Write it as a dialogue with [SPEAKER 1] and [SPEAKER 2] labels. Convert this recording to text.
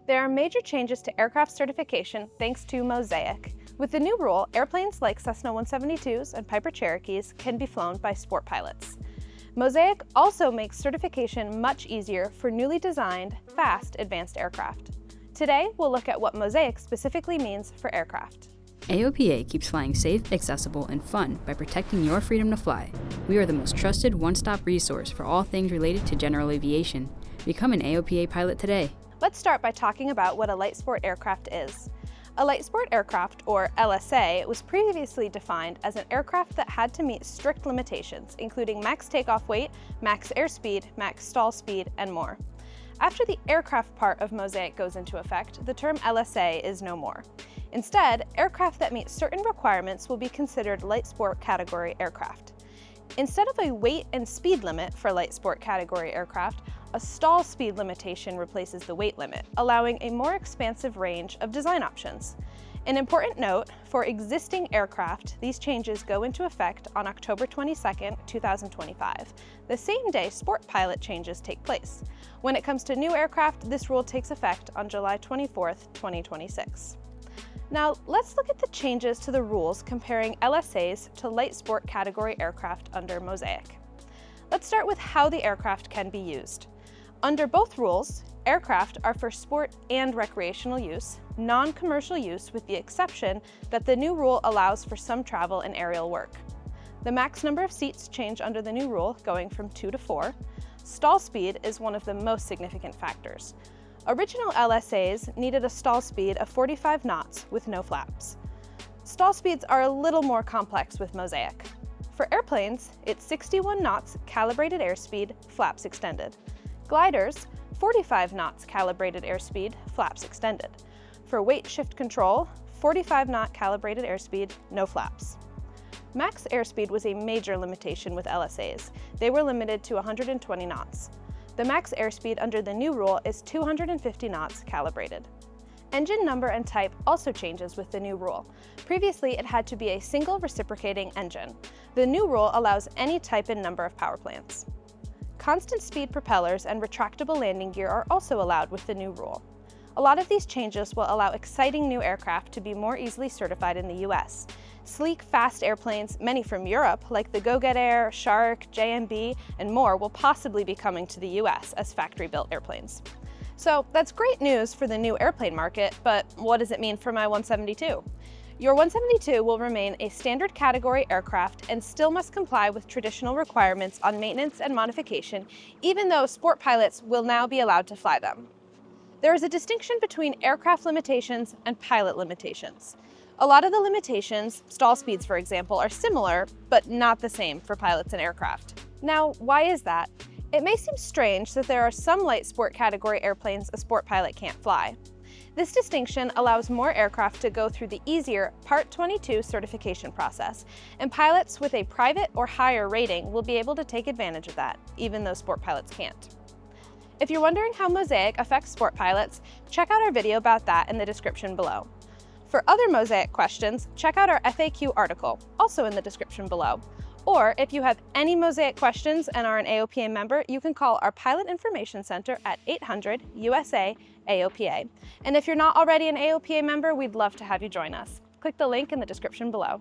[SPEAKER 1] There are major changes to aircraft certification thanks to MOSAIC. With the new rule, airplanes like Cessna 172s and Piper Cherokees can be flown by sport pilots. MOSAIC also makes certification much easier for newly designed, fast, advanced aircraft. Today, we'll look at what MOSAIC specifically means for aircraft.
[SPEAKER 2] AOPA keeps flying safe, accessible, and fun by protecting your freedom to fly. We are the most trusted one-stop resource for all things related to general aviation. Become an AOPA pilot today.
[SPEAKER 1] Let's start by talking about what a light sport aircraft is. A light sport aircraft, or LSA, was previously defined as an aircraft that had to meet strict limitations, including max takeoff weight, max airspeed, max stall speed, and more. After the aircraft part of MOSAIC goes into effect, the term LSA is no more. Instead, aircraft that meet certain requirements will be considered light sport category aircraft. Instead of a weight and speed limit for light sport category aircraft, a stall speed limitation replaces the weight limit, allowing a more expansive range of design options. An important note, for existing aircraft, these changes go into effect on October 22, 2025, the same day sport pilot changes take place. When it comes to new aircraft, this rule takes effect on July 24, 2026. Now, let's look at the changes to the rules comparing LSAs to light sport category aircraft under MOSAIC. Let's start with how the aircraft can be used. Under both rules, aircraft are for sport and recreational use, non-commercial use with the exception that the new rule allows for some travel and aerial work. The max number of seats change under the new rule, going from 2 to 4. Stall speed is one of the most significant factors. Original LSAs needed a stall speed of 45 knots with no flaps. Stall speeds are a little more complex with MOSAIC. For airplanes, it's 61 knots calibrated airspeed, flaps extended. Gliders, 45 knots calibrated airspeed, flaps extended. For weight shift control, 45 knot calibrated airspeed, no flaps. Max airspeed was a major limitation with LSAs. They were limited to 120 knots. The max airspeed under the new rule is 250 knots calibrated. Engine number and type also changes with the new rule. Previously, it had to be a single reciprocating engine. The new rule allows any type and number of power plants. Constant speed propellers and retractable landing gear are also allowed with the new rule. A lot of these changes will allow exciting new aircraft to be more easily certified in the US. Sleek, fast airplanes, many from Europe, like the Go-Get Air, Shark, JMB, and more, will possibly be coming to the US as factory-built airplanes. So that's great news for the new airplane market, but what does it mean for my 172? Your 172 will remain a standard category aircraft and still must comply with traditional requirements on maintenance and modification, even though sport pilots will now be allowed to fly them. There is a distinction between aircraft limitations and pilot limitations. A lot of the limitations, stall speeds for example, are similar, but not the same for pilots and aircraft. Now, why is that? It may seem strange that there are some light sport category airplanes a sport pilot can't fly. This distinction allows more aircraft to go through the easier Part 22 certification process, and pilots with a private or higher rating will be able to take advantage of that, even though sport pilots can't. If you're wondering how MOSAIC affects sport pilots, check out our video about that in the description below. For other MOSAIC questions, check out our FAQ article, also in the description below. Or if you have any MOSAIC questions and are an AOPA member, you can call our Pilot Information Center at 800-USA-AOPA. And if you're not already an AOPA member, we'd love to have you join us. Click the link in the description below.